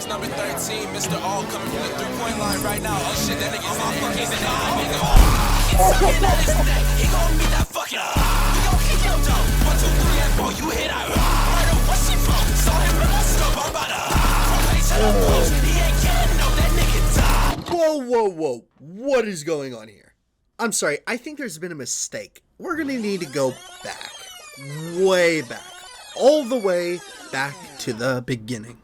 Box number 13, Mr. All coming from the three-point line right now. Oh shit, that nigga's in there. He's in there. It's something that is neck. He gon' meet that fucking. He gon' kick your toe. 1, 2, 3, and 4. You hit out. Murder, what's she from? Saw him from the scope. I'm about to. From page to the post. He ain't getting no, that nigga died. Whoa. What is going on here? I'm sorry, I think there's been a mistake. We're gonna need to go back. Way back. All the way back to the beginning.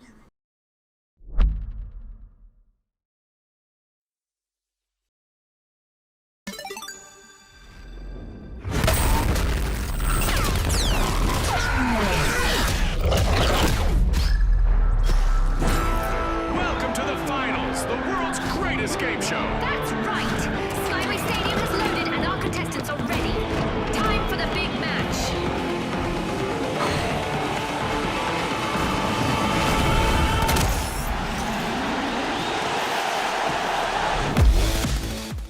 Welcome to the finals, the world's greatest game show. That's right! Skyway Stadium is loaded and our contestants are ready. Time for the big match.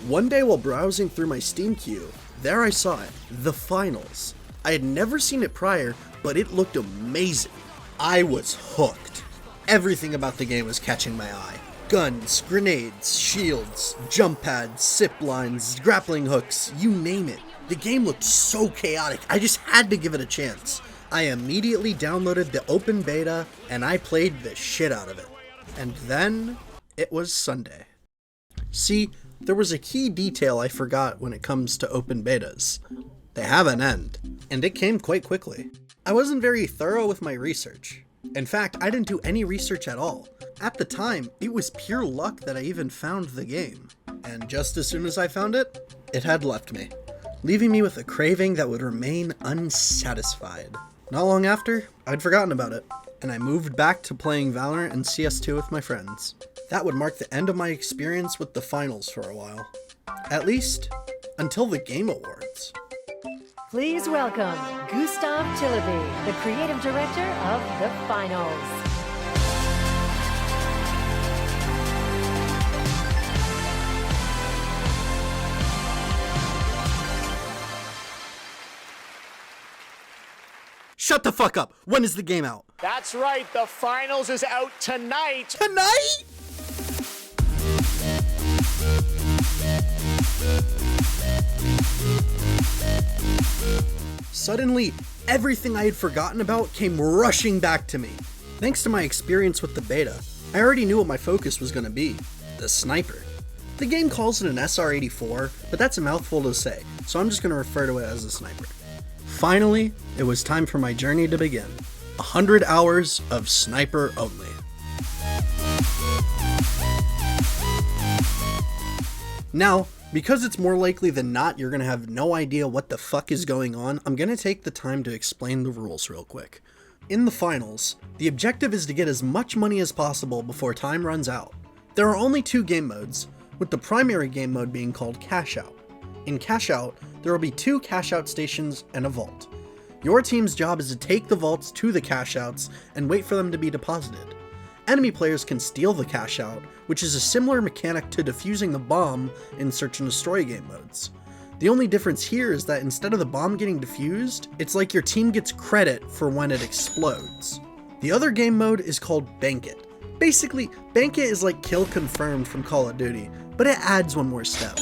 One day while browsing through my Steam queue, there I saw it, the finals. I had never seen it prior, but it looked amazing. I was hooked. Everything about the game was catching my eye. Guns, grenades, shields, jump pads, zip lines, grappling hooks, you name it. The game looked so chaotic, I just had to give it a chance. I immediately downloaded the open beta, and I played the shit out of it. And then, it was Sunday. See, there was a key detail I forgot when it comes to open betas. They have an end, and it came quite quickly. I wasn't very thorough with my research. In fact, I didn't do any research at all. At the time, it was pure luck that I even found the game. And just as soon as I found it, it had left me, leaving me with a craving that would remain unsatisfied. Not long after, I'd forgotten about it, and I moved back to playing Valorant and CS2 with my friends. That would mark the end of my experience with the finals for a while. At least, until the Game Awards. Please welcome Gustav Tilleby, the creative director of the finals. Shut the fuck up! When is the game out? That's right, the finals is out tonight. Tonight?! Suddenly, everything I had forgotten about came rushing back to me. Thanks to my experience with the beta, I already knew what my focus was going to be, the sniper. The game calls it an SR-84, but that's a mouthful to say, so I'm just going to refer to it as a sniper. Finally, it was time for my journey to begin. 100 hours of sniper only. Now, because it's more likely than not you're going to have no idea what the fuck is going on, I'm going to take the time to explain the rules real quick. In the finals, the objective is to get as much money as possible before time runs out. There are only 2 game modes, with the primary game mode being called Cash Out. In Cash Out, there will be 2 cash out stations and a vault. Your team's job is to take the vaults to the cash outs and wait for them to be deposited. Enemy players can steal the cash out, which is a similar mechanic to defusing the bomb in Search and Destroy game modes. The only difference here is that instead of the bomb getting defused, it's like your team gets credit for when it explodes. The other game mode is called Bank It. Basically, Bank It is like Kill Confirmed from Call of Duty, but it adds one more step.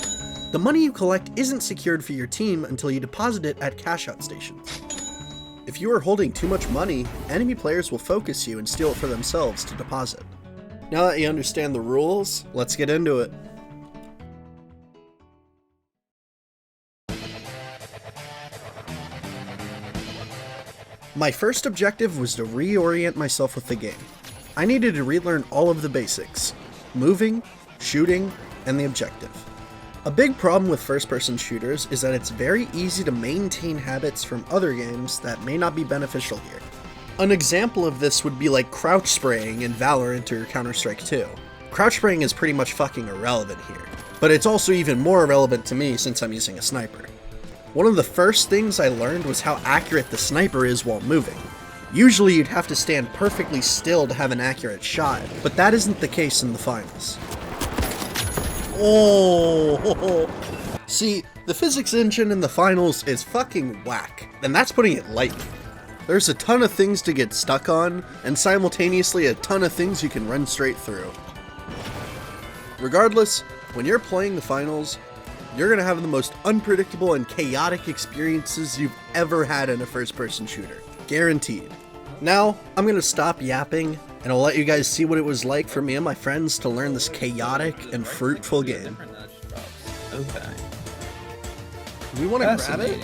The money you collect isn't secured for your team until you deposit it at cash out stations. If you are holding too much money, enemy players will focus you and steal it for themselves to deposit. Now that you understand the rules, let's get into it. My first objective was to reorient myself with the game. I needed to relearn all of the basics: moving, shooting, and the objective. A big problem with first-person shooters is that it's very easy to maintain habits from other games that may not be beneficial here. An example of this would be like crouch spraying in Valorant or Counter-Strike 2. Crouch spraying is pretty much fucking irrelevant here, but it's also even more irrelevant to me since I'm using a sniper. One of the first things I learned was how accurate the sniper is while moving. Usually you'd have to stand perfectly still to have an accurate shot, but that isn't the case in the finals. Oh! See, the physics engine in the finals is fucking whack, and that's putting it lightly. There's a ton of things to get stuck on, and simultaneously a ton of things you can run straight through. Regardless, when you're playing the finals, you're going to have the most unpredictable and chaotic experiences you've ever had in a first-person shooter. Guaranteed. Now, I'm going to stop yapping, and I'll let you guys see what it was like for me and my friends to learn this chaotic and fruitful game. Okay. We want to grab it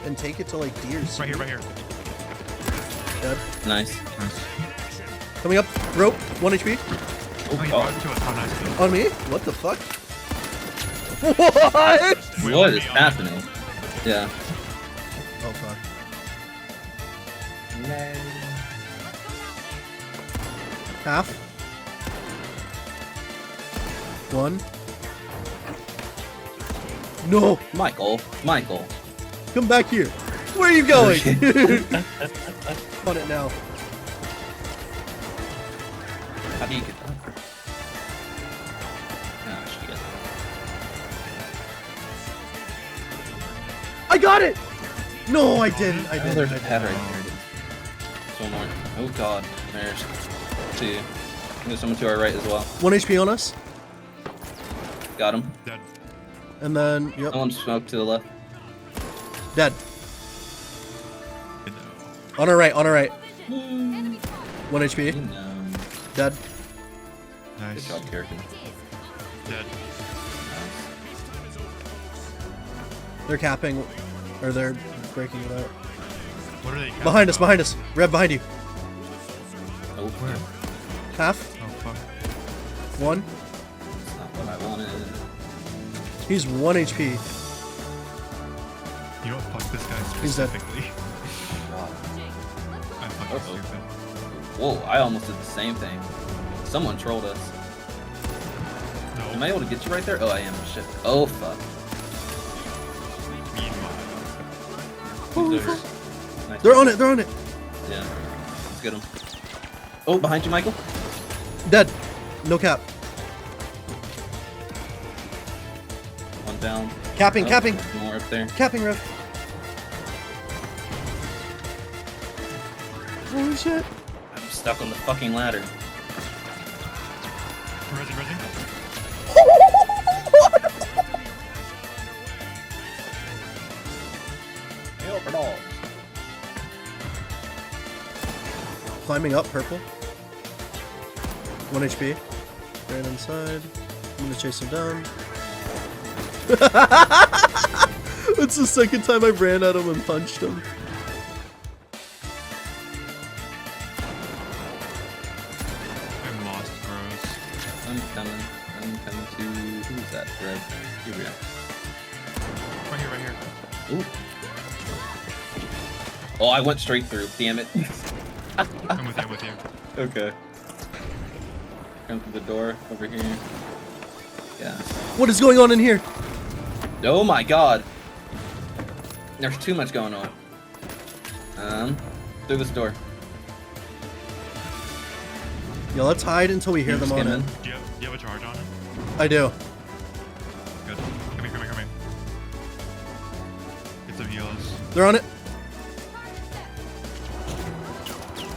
and take it to like Deer's. Right here. Dead. Nice. Coming up. Rope. 1 HP. Oh, you brought it to us. How nice. On me? What the fuck? What? What is happening? Yeah. Oh fuck. Half. 1. No! Michael. Come back here. Where are you going? On it now. How do you get that? Oh, shit. I got it! No, I didn't. I Oh, didn't. there's I a didn't. pad right here. There's one more. Oh god. There's 2. There's someone to our right as well. 1 HP on us. Got him. Dead. And then, yep, Someone smoked to the left. dead. On our right. 1 HP. Dead. Good Nice. job, character. Dead. They're capping, or they're breaking it out. What are they? Behind us. Rev behind you. Oh, Where? Half. Oh fuck. 1. that's not what I wanted. He's 1 HP. You don't fuck this guy He's dead. specifically. God. I'm fucking Uh-oh. stupid. Whoa, I almost did the same thing. Someone trolled us. Am I able to get you right there? Oh, I am. Shit. Oh, fuck. Meanwhile. Nice. They're on it. Yeah. Let's get him. Oh, behind you, Michael. Dead. No cap. One down. Capping. More up there. Capping, Rev. Holy shit. I'm stuck on the fucking ladder. Resin. Help at all. Climbing up, purple. 1 HP. Right inside. I'm gonna chase him down. That's the second time I ran at him and punched him. I'm lost, bros. I'm coming to... Who's that? Red. Here we are. Right here. Ooh. Oh, I went straight through. Damn it. I'm with you. Okay. Come through the door over here. Yeah. What is going on in here? Oh my god. There's too much going on. Through this door. Yo, let's hide until we hear them on it. Skimming. Do you have a charge on him? I do. Good. Come here. Get some heals. They're on it.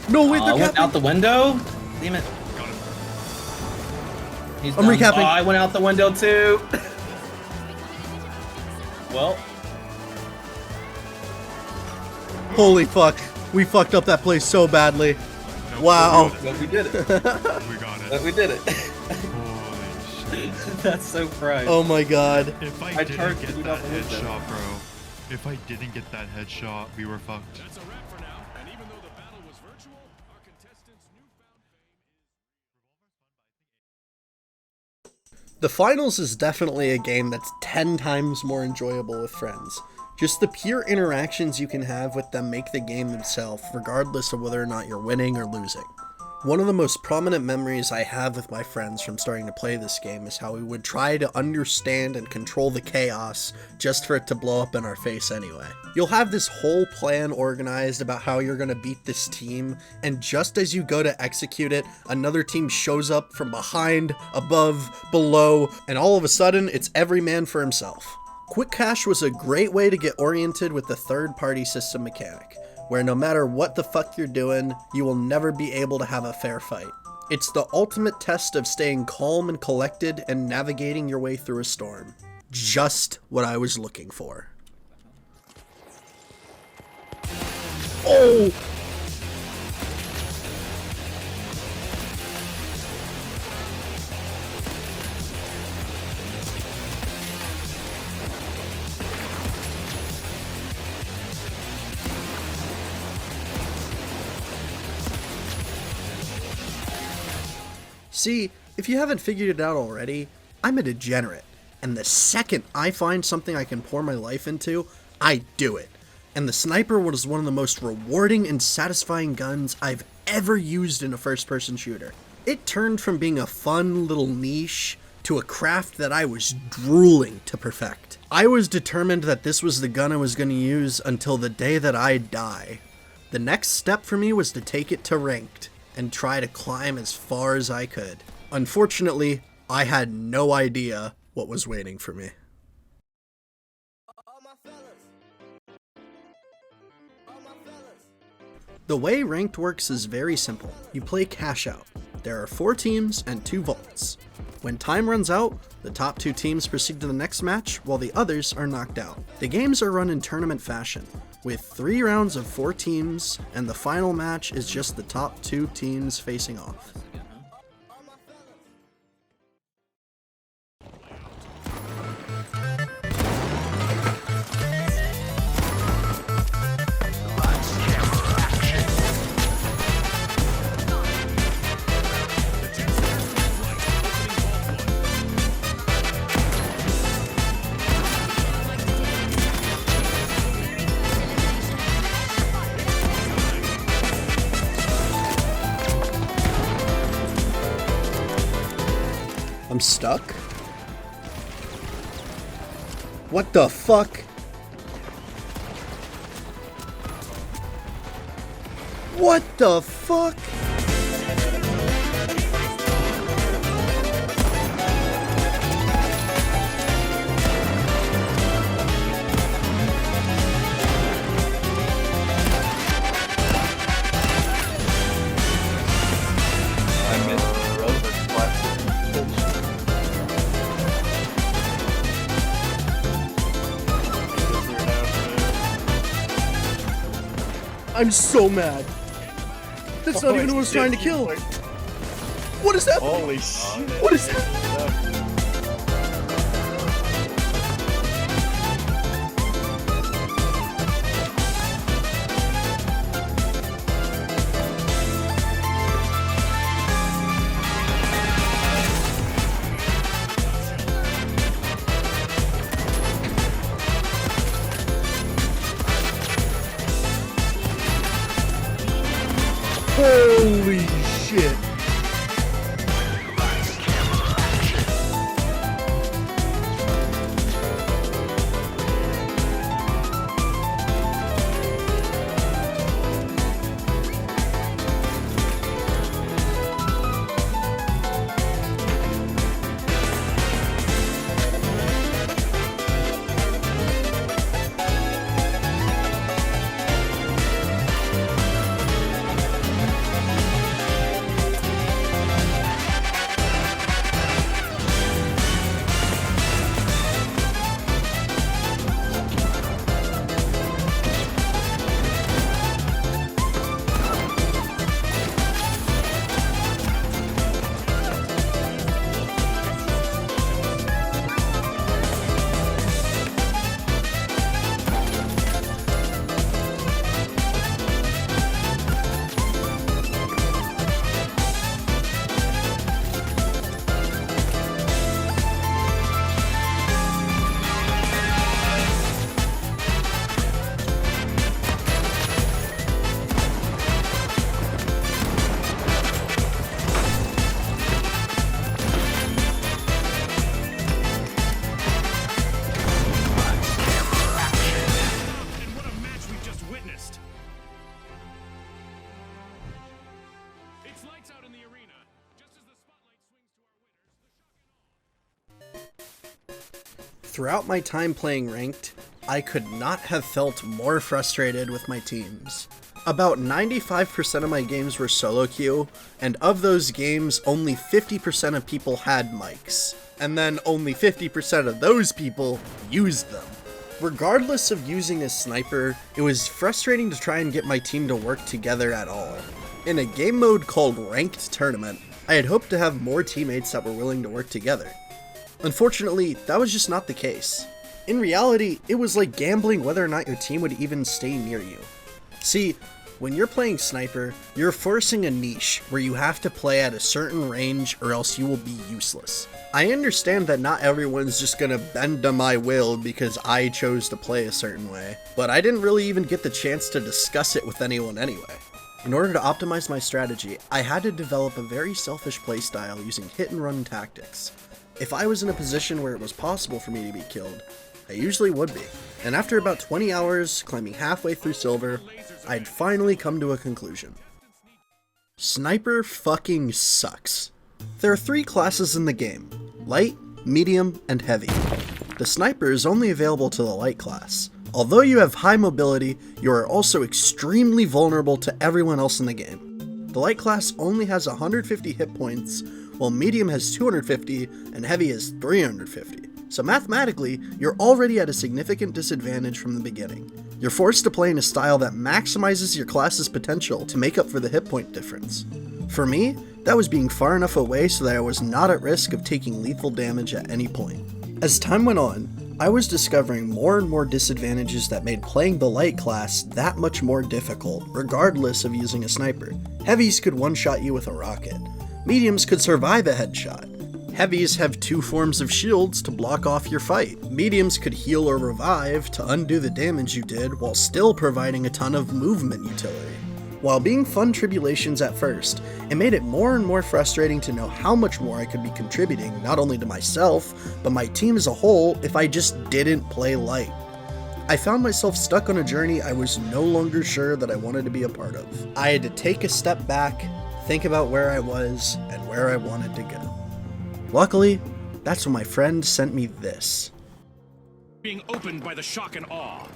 No, wait, I they're went capping. out the window? Damn it. Got him. He's I'm done. recapping. Oh, I went out the window too. Well, Holy fuck. We fucked up that place so badly. Nope, Wow. but we did it. We got it. But we did it. Holy shit. That's so pride. Oh my god. If I I didn't charged get you that out the window. headshot, bro. If I didn't get that headshot, we were fucked. That's a wrap for now, and even though the battle was virtual, our contestants' newfound fame is... The finals is definitely a game that's 10 times more enjoyable with friends. Just the pure interactions you can have with them make the game itself, regardless of whether or not you're winning or losing. One of the most prominent memories I have with my friends from starting to play this game is how we would try to understand and control the chaos just for it to blow up in our face anyway. You'll have this whole plan organized about how you're going to beat this team, and just as you go to execute it, another team shows up from behind, above, below, and all of a sudden it's every man for himself. Quick Cache was a great way to get oriented with the third-party system mechanic. where no matter what the fuck you're doing, you will never be able to have a fair fight. It's the ultimate test of staying calm and collected and navigating your way through a storm. Just what I was looking for. Oh! See, if you haven't figured it out already, I'm a degenerate, and the second I find something I can pour my life into, I do it. And the sniper was one of the most rewarding and satisfying guns I've ever used in a first-person shooter. It turned from being a fun little niche to a craft that I was drooling to perfect. I was determined that this was the gun I was going to use until the day that I die. The next step for me was to take it to ranked and try to climb as far as I could. Unfortunately, I had no idea what was waiting for me. The way ranked works is very simple. You play cash out. There are 4 teams and 2 vaults. When time runs out, the top 2 teams proceed to the next match while the others are knocked out. The games are run in tournament fashion, with 3 rounds of 4 teams, and the final match is just the top 2 teams facing off. I'm stuck? What the fuck? What the fuck? I'm so mad. That's not even who I was trying to kill. What is that? Holy shit. What is that? Holy shit. Throughout my time playing ranked, I could not have felt more frustrated with my teams. About 95% of my games were solo queue, and of those games, only 50% of people had mics. And then only 50% of those people used them. Regardless of using a sniper, it was frustrating to try and get my team to work together at all. In a game mode called Ranked Tournament, I had hoped to have more teammates that were willing to work together. Unfortunately, that was just not the case. In reality, it was like gambling whether or not your team would even stay near you. See, when you're playing sniper, you're forcing a niche where you have to play at a certain range or else you will be useless. I understand that not everyone's just gonna bend to my will because I chose to play a certain way, but I didn't really even get the chance to discuss it with anyone anyway. In order to optimize my strategy, I had to develop a very selfish playstyle using hit and run tactics. If I was in a position where it was possible for me to be killed, I usually would be. And after about 20 hours, climbing halfway through silver, I'd finally come to a conclusion. Sniper fucking sucks. There are 3 classes in the game: light, medium, and heavy. The sniper is only available to the light class. Although you have high mobility, you are also extremely vulnerable to everyone else in the game. The light class only has 150 hit points, while medium has 250 and heavy has 350. So mathematically, you're already at a significant disadvantage from the beginning. You're forced to play in a style that maximizes your class's potential to make up for the hit point difference. For me, that was being far enough away so that I was not at risk of taking lethal damage at any point. As time went on, I was discovering more and more disadvantages that made playing the light class that much more difficult, regardless of using a sniper. Heavies could one-shot you with a rocket. Mediums could survive a headshot. Heavies have 2 forms of shields to block off your fight. Mediums could heal or revive to undo the damage you did while still providing a ton of movement utility. While being fun tribulations at first, it made it more and more frustrating to know how much more I could be contributing not only to myself, but my team as a whole if I just didn't play light. I found myself stuck on a journey I was no longer sure that I wanted to be a part of. I had to take a step back, think about where I was, and where I wanted to go. Luckily, that's when my friend sent me this. Being opened by the shock and awe.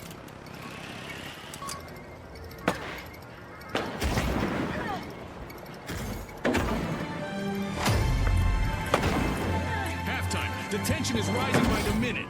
Halftime. The tension is rising by the minute.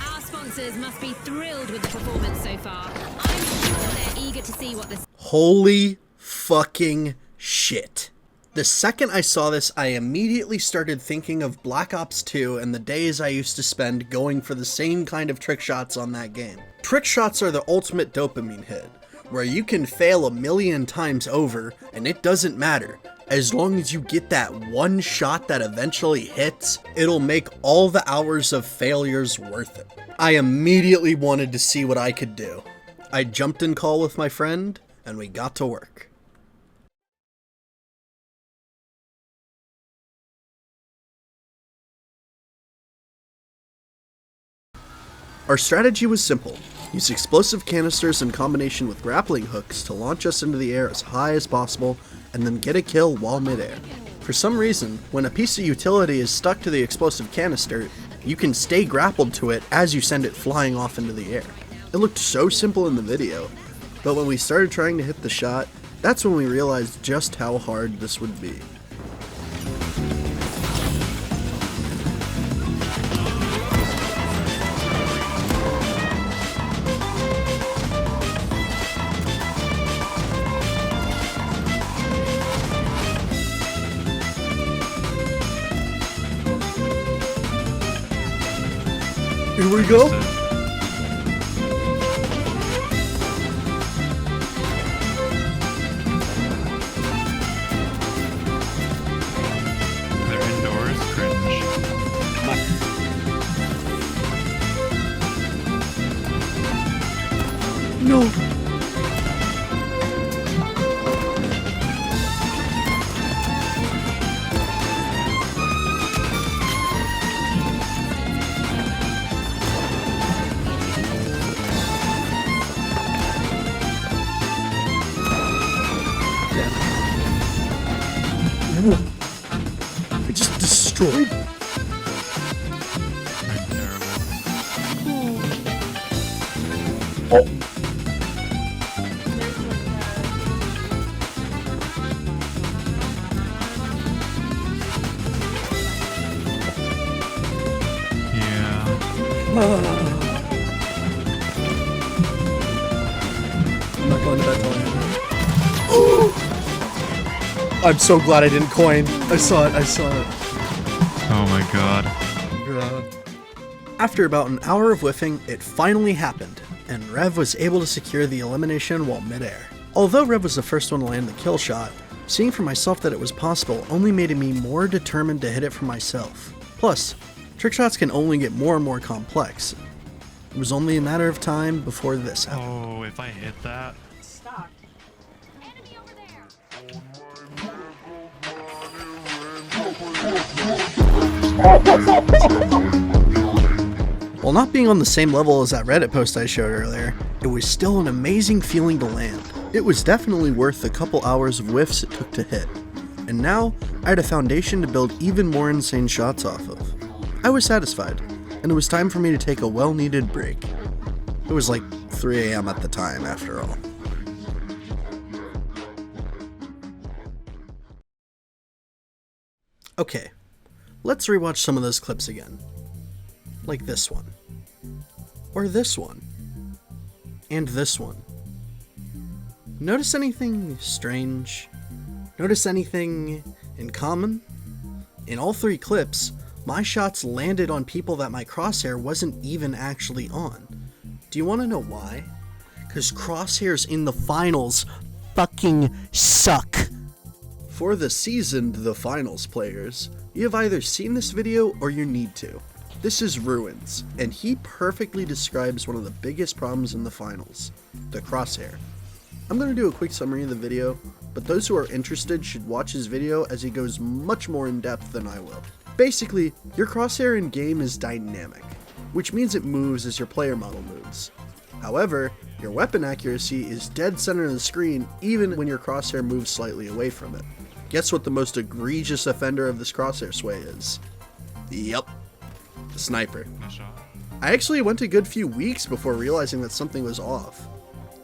Our sponsors must be thrilled with the performance so far. I'm sure they're eager to see what this... Holy fucking shit. The second I saw this, I immediately started thinking of Black Ops 2 and the days I used to spend going for the same kind of trick shots on that game. Trick shots are the ultimate dopamine hit, where you can fail a million times over and it doesn't matter. As long as you get that one shot that eventually hits, it'll make all the hours of failures worth it. I immediately wanted to see what I could do. I jumped in call with my friend and we got to work. Our strategy was simple. Use explosive canisters in combination with grappling hooks to launch us into the air as high as possible, and then get a kill while midair. For some reason, when a piece of utility is stuck to the explosive canister, you can stay grappled to it as you send it flying off into the air. It looked so simple in the video, but when we started trying to hit the shot, that's when we realized just how hard this would be. Here we go. They're indoors. Cringe. No. I just destroyed. They're terrible. Yeah. I'm not going to bed till I I'm so glad I didn't coin. I saw it. Oh my god. After about an hour of whiffing, it finally happened, and Rev was able to secure the elimination while midair. Although Rev was the first one to land the kill shot, seeing for myself that it was possible only made me more determined to hit it for myself. Plus, trick shots can only get more and more complex. It was only a matter of time before this happened. Oh, if I hit that. Enemy over there. While not being on the same level as that Reddit post I showed earlier, it was still an amazing feeling to land. It was definitely worth the couple hours of whiffs it took to hit. And now, I had a foundation to build even more insane shots off of. I was satisfied, and it was time for me to take a well-needed break. It was like 3 AM at the time, after all. Okay, let's rewatch some of those clips again. Like this one. Or this one. And this one. Notice anything strange? Notice anything in common? In all 3 clips, my shots landed on people that my crosshair wasn't even actually on. Do you want to know why? Because crosshairs in the finals fucking suck. For the seasoned The Finals players, you have either seen this video or you need to. This is Ruins, and he perfectly describes one of the biggest problems in the finals, the crosshair. I'm going to do a quick summary of the video, but those who are interested should watch his video as he goes much more in depth than I will. Basically, your crosshair in game is dynamic, which means it moves as your player model moves. However, your weapon accuracy is dead center of the screen even when your crosshair moves slightly away from it. Guess what the most egregious offender of this crosshair sway is? Yup, the sniper. I actually went a good few weeks before realizing that something was off.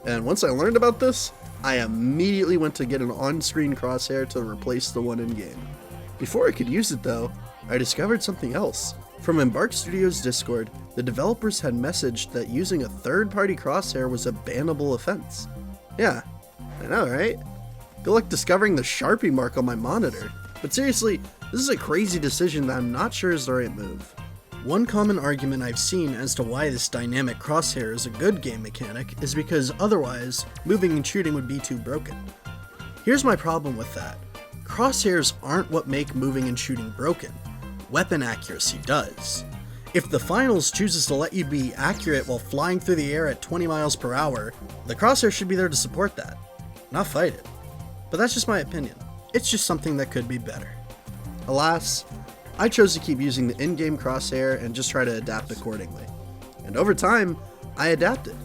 And once I learned about this, I immediately went to get an on-screen crosshair to replace the one in-game. Before I could use it though, I discovered something else. From Embark Studios Discord, the developers had messaged that using a third-party crosshair was a bannable offense. Yeah, I know, right? Feel like discovering the Sharpie mark on my monitor. But seriously, this is a crazy decision that I'm not sure is the right move. One common argument I've seen as to why this dynamic crosshair is a good game mechanic is because otherwise, moving and shooting would be too broken. Here's my problem with that. Crosshairs aren't what make moving and shooting broken. Weapon accuracy does. If the finals chooses to let you be accurate while flying through the air at 20 miles per hour, the crosshair should be there to support that, not fight it. But that's just my opinion. It's just something that could be better. Alas, I chose to keep using the in-game crosshair and just try to adapt accordingly. And over time, I adapted.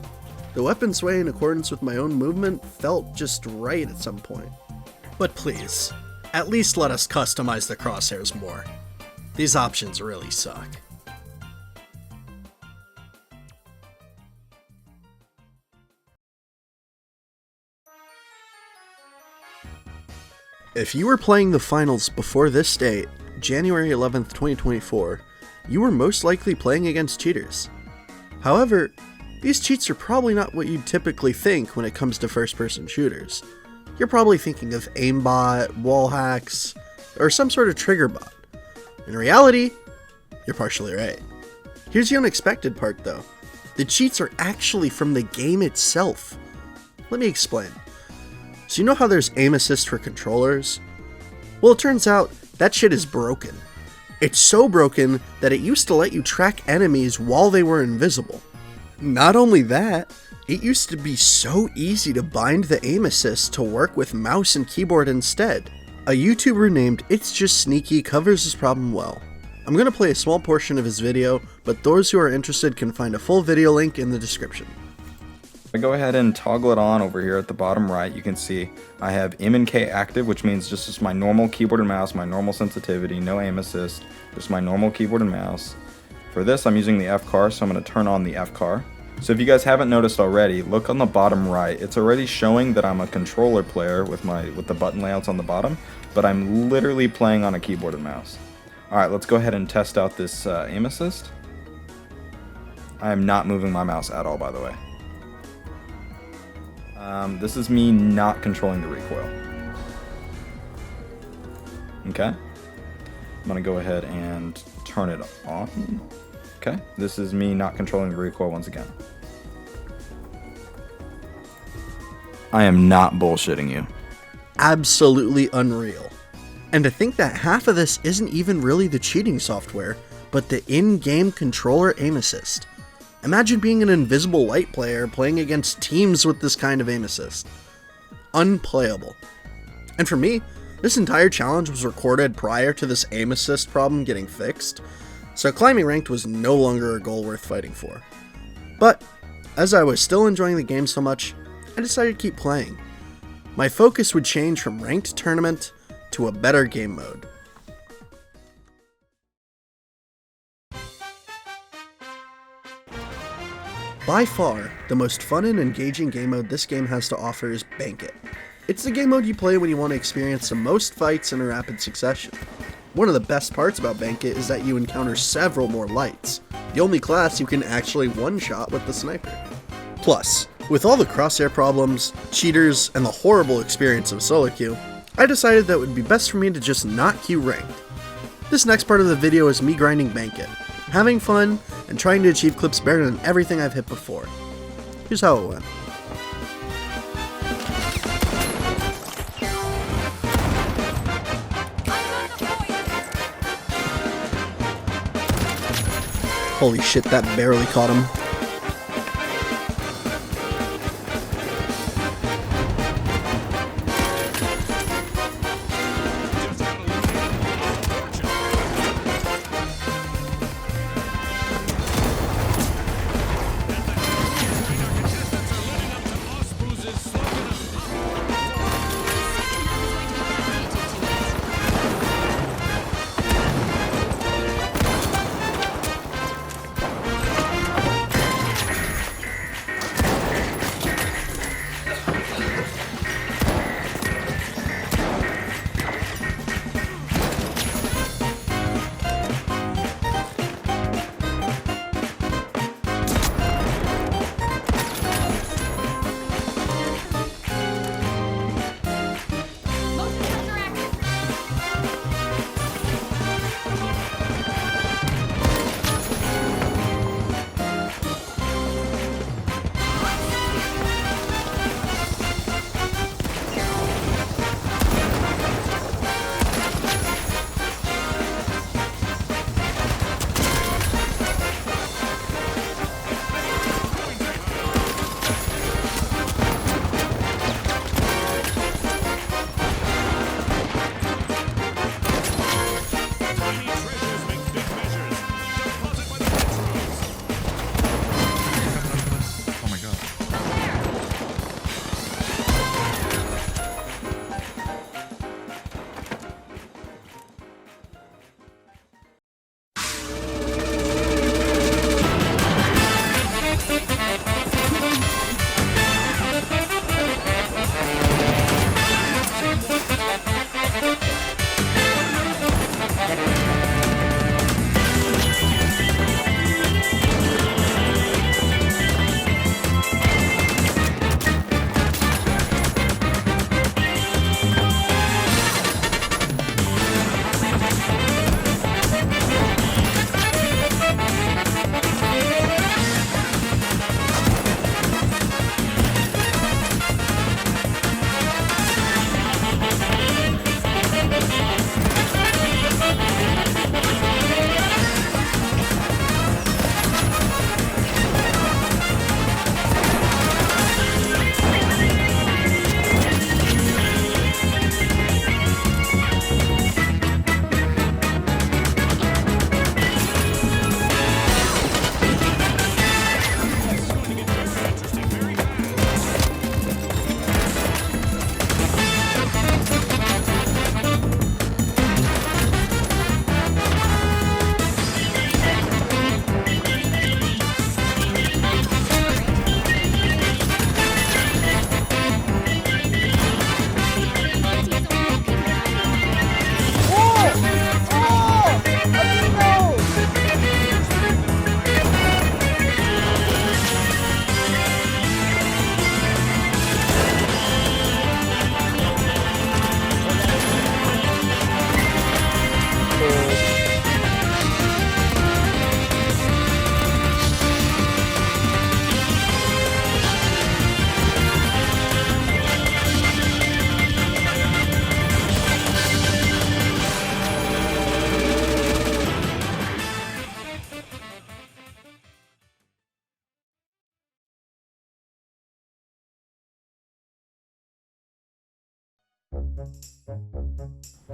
The weapon sway in accordance with my own movement felt just right at some point. But please, at least let us customize the crosshairs more. These options really suck. If you were playing the finals before this date, January 11th, 2024, you were most likely playing against cheaters. However, these cheats are probably not what you'd typically think when it comes to first-person shooters. You're probably thinking of aimbot, wall hacks, or some sort of trigger bot. In reality, you're partially right. Here's the unexpected part though. The cheats are actually from the game itself. Let me explain. So you know how there's aim assist for controllers? Well, it turns out that shit is broken. It's so broken that it used to let you track enemies while they were invisible. Not only that, it used to be so easy to bind the aim assist to work with mouse and keyboard instead. A YouTuber named It's Just Sneaky covers this problem well. I'm going to play a small portion of his video, but those who are interested can find a full video link in the description. I go ahead and toggle it on over here at the bottom right. You can see I have M and K active, which means just my normal keyboard and mouse, my normal sensitivity, no aim assist, just my normal keyboard and mouse. For this, I'm using the F car, so I'm going to turn on the F car. So if you guys haven't noticed already, look on the bottom right. It's already showing that I'm a controller player with the button layouts on the bottom, but I'm literally playing on a keyboard and mouse. Alright, let's go ahead and test out this aim assist. I am not moving my mouse at all, by the way. This is me not controlling the recoil. Okay. I'm going to go ahead and turn it on. Okay, this is me not controlling the recoil once again. I am not bullshitting you. Absolutely unreal. And to think that half of this isn't even really the cheating software, but the in-game controller aim assist. Imagine being an invisible light player playing against teams with this kind of aim assist. Unplayable. And for me, this entire challenge was recorded prior to this aim assist problem getting fixed, so climbing ranked was no longer a goal worth fighting for. But, as I was still enjoying the game so much, I decided to keep playing. My focus would change from ranked tournament to a better game mode. By far, the most fun and engaging game mode this game has to offer is Bank It. It's the game mode you play when you want to experience the most fights in a rapid succession. One of the best parts about Bank It is that you encounter several more lights, the only class you can actually one-shot with the sniper. Plus, with all the crosshair problems, cheaters, and the horrible experience of solo queue, I decided that it would be best for me to just not queue ranked. This next part of the video is me grinding Bank It, having fun, and trying to achieve clips better than everything I've hit before. Here's how it went. Holy shit, that barely caught him.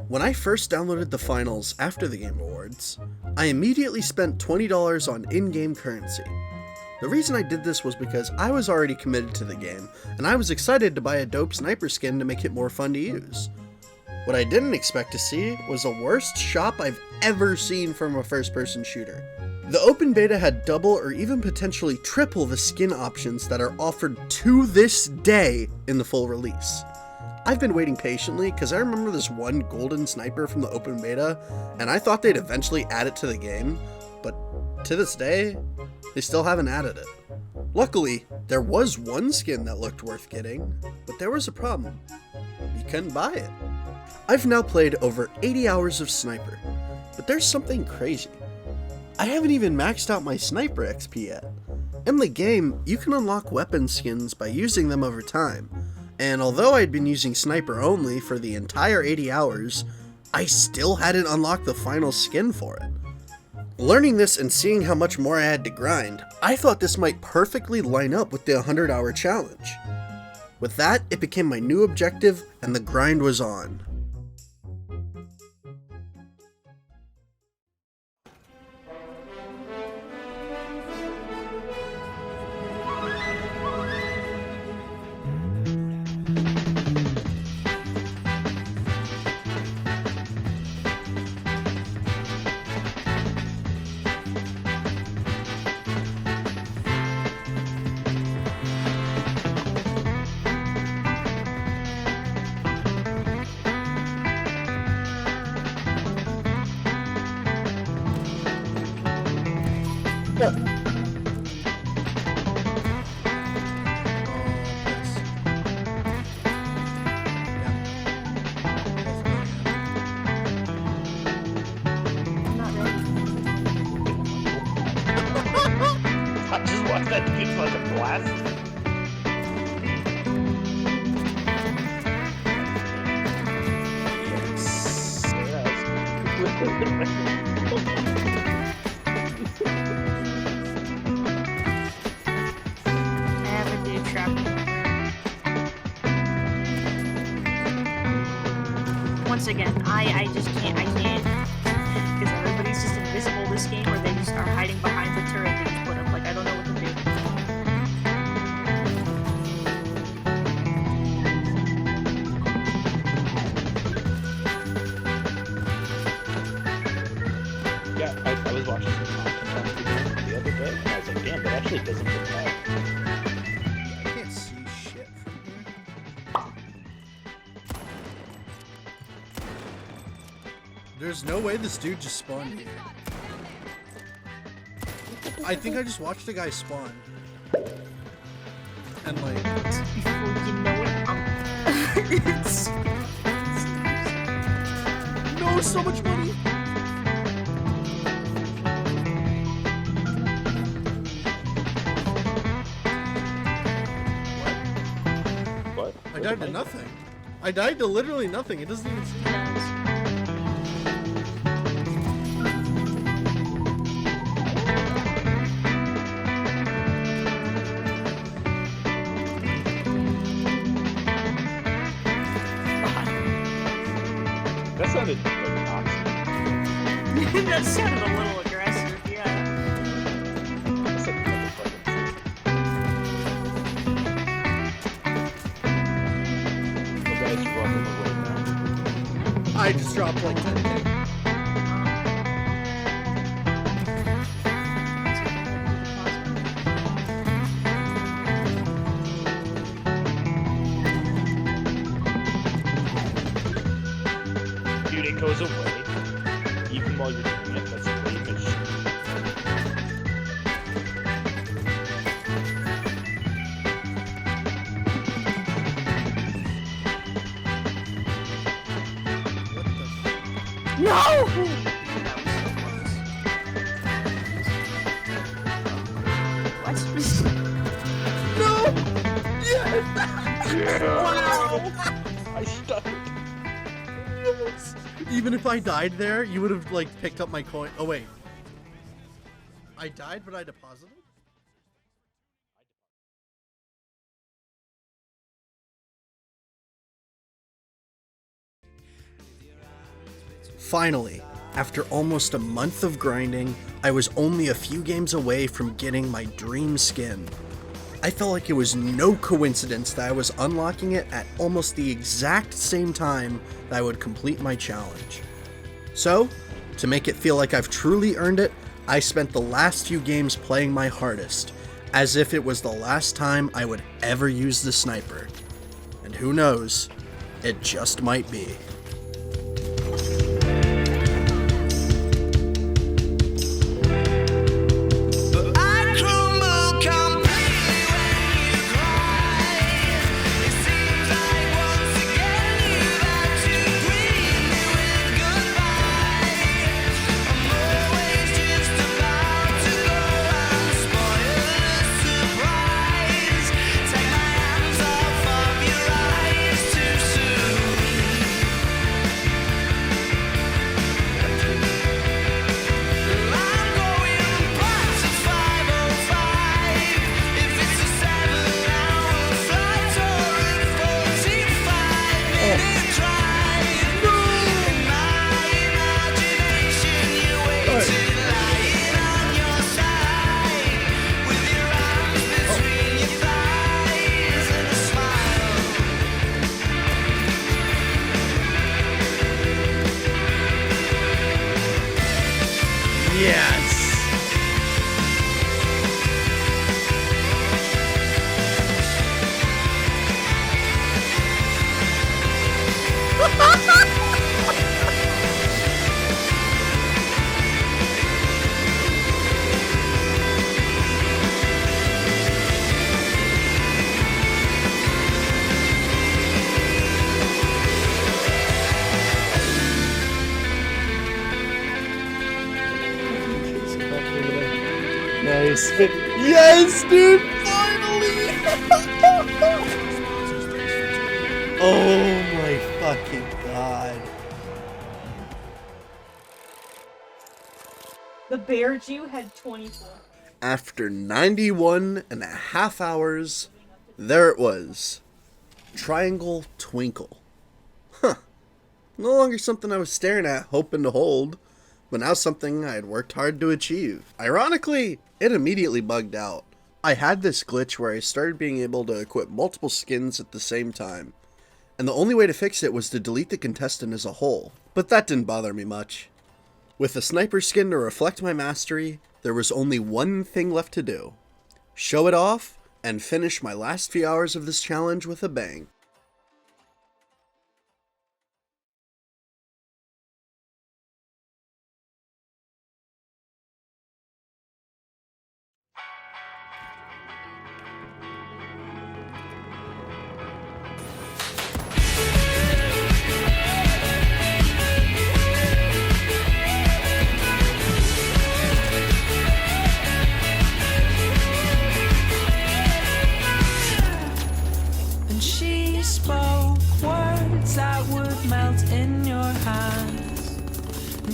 When I first downloaded the finals after the Game Awards, I immediately spent $20 on in-game currency. The reason I did this was because I was already committed to the game, and I was excited to buy a dope sniper skin to make it more fun to use. What I didn't expect to see was the worst shop I've ever seen from a first-person shooter. The open beta had double or even potentially triple the skin options that are offered to this day in the full release. I've been waiting patiently because I remember this one golden sniper from the open beta, and I thought they'd eventually add it to the game, but to this day, they still haven't added it. Luckily, there was one skin that looked worth getting, but there was a problem. You couldn't buy it. I've now played over 80 hours of Sniper, but there's something crazy. I haven't even maxed out my Sniper XP yet. In the game, you can unlock weapon skins by using them over time, and although I'd been using Sniper only for the entire 80 hours, I still hadn't unlocked the final skin for it. Learning this and seeing how much more I had to grind, I thought this might perfectly line up with the 100-hour challenge. With that, it became my new objective, and the grind was on. I just watched that dude fucking blast. Once again, I just can't, because everybody's just invisible this game, or they just are hiding behind the turret they just put up, like, I don't know what to do. Yeah, I was watching some content on video the other day, and I was like, damn, that actually doesn't look bad. I can't see shit from here. There's no way this dude just spawned here. I think I just watched a guy spawn. And like... Before you know it, it's... No, so much money! What? I died to nothing. I died to literally nothing. It doesn't even seem... That sounded like toxic. That sounded a little aggressive, yeah. That sounded like a fucking... The guy's running away now. I just dropped like 10k. Dude, it goes away. Even while you're doing it, that's great as shit. No! What? No! Yes! Wow! I stuck it. Even if I died there, you would have like picked up my coin. Oh wait. I died, but I deposited? Finally, after almost a month of grinding, I was only a few games away from getting my dream skin. I felt like it was no coincidence that I was unlocking it at almost the exact same time that I would complete my challenge. So, to make it feel like I've truly earned it, I spent the last few games playing my hardest, as if it was the last time I would ever use the sniper. And who knows, it just might be. Yes! Nice. Yes, dude! Finally! Oh my fucking god. The Bear Jew had 24. After 91 and a half hours, there it was. Triangle Twinkle. Huh. No longer something I was staring at, hoping to hold, but now something I had worked hard to achieve. Ironically, it immediately bugged out. I had this glitch where I started being able to equip multiple skins at the same time, and the only way to fix it was to delete the contestant as a whole, but that didn't bother me much. With the sniper skin to reflect my mastery, there was only one thing left to do. Show it off, and finish my last few hours of this challenge with a bang.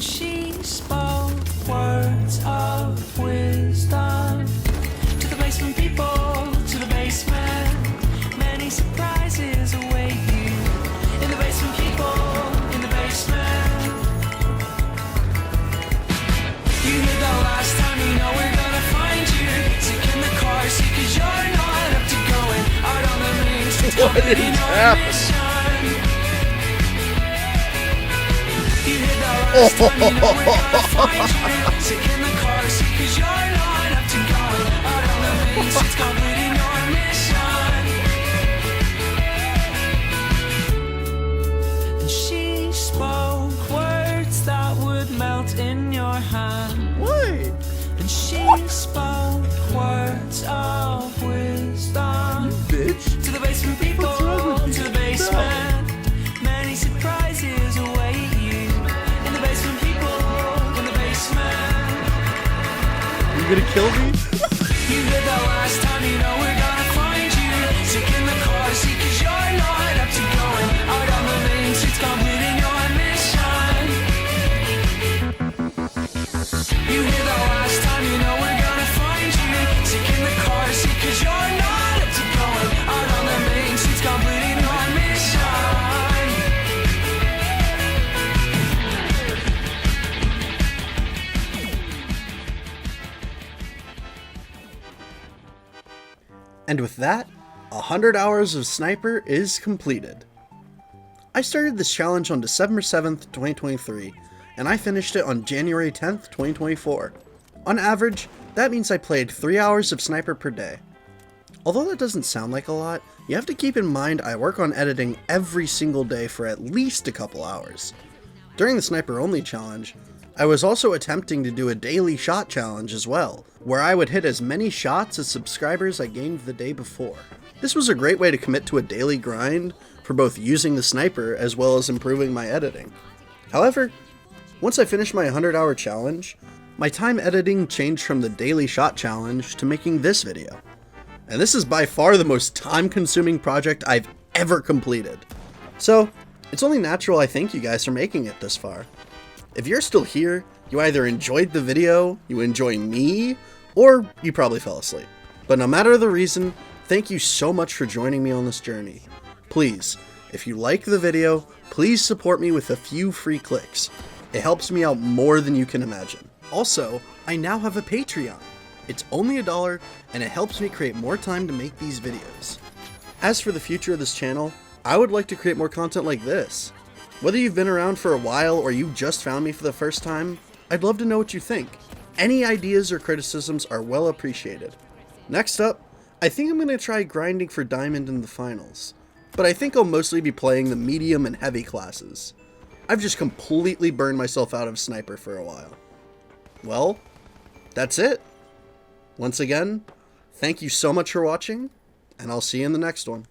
She spoke words of wisdom to the basement people, to the basement. Many surprises await you in the basement, people, in the basement. You hear the last time, you know we're gonna find you sick in the car seat, 'cause you're not up to going out on the main street. What is happening? Last time, you know we're gonna find you sick in the car seat, 'cause you're not up to going out on the main streets, completing your mission. And she spoke words that would melt in your hand. What? And she spoke words of wisdom, Bitch. to the basement people, to the basement. Many surprises await you in the basement, people, in the basement. You gonna kill me? You heard that last time, you know we're gonna find you sick in the car seat, 'cause you're not up to going out on the main streets, completing your mission. You hear that last time, you know we're gonna find you sick in the car seat, 'cause you're not up to going out on the main streets, completing your mission. And with that, 100 hours of Sniper is completed. I started this challenge on December 7th, 2023, and I finished it on January 10th, 2024. On average, that means I played 3 hours of Sniper per day. Although that doesn't sound like a lot, you have to keep in mind I work on editing every single day for at least a couple hours. During the Sniper Only challenge, I was also attempting to do a daily shot challenge as well, where I would hit as many shots as subscribers I gained the day before. This was a great way to commit to a daily grind for both using the Sniper as well as improving my editing. However, once I finished my 100-hour challenge, my time editing changed from the daily shot challenge to making this video. And this is by far the most time-consuming project I've ever completed. So, it's only natural I thank you guys for making it this far. If you're still here, you either enjoyed the video, you enjoy me, or you probably fell asleep. But no matter the reason, thank you so much for joining me on this journey. Please, if you like the video, please support me with a few free clicks. It helps me out more than you can imagine. Also, I now have a Patreon. It's only $1, and it helps me create more time to make these videos. As for the future of this channel, I would like to create more content like this. Whether you've been around for a while or you just found me for the first time, I'd love to know what you think. Any ideas or criticisms are well appreciated. Next up, I think I'm going to try grinding for Diamond in the finals, but I think I'll mostly be playing the medium and heavy classes. I've just completely burned myself out of Sniper for a while. Well, that's it. Once again, thank you so much for watching, and I'll see you in the next one.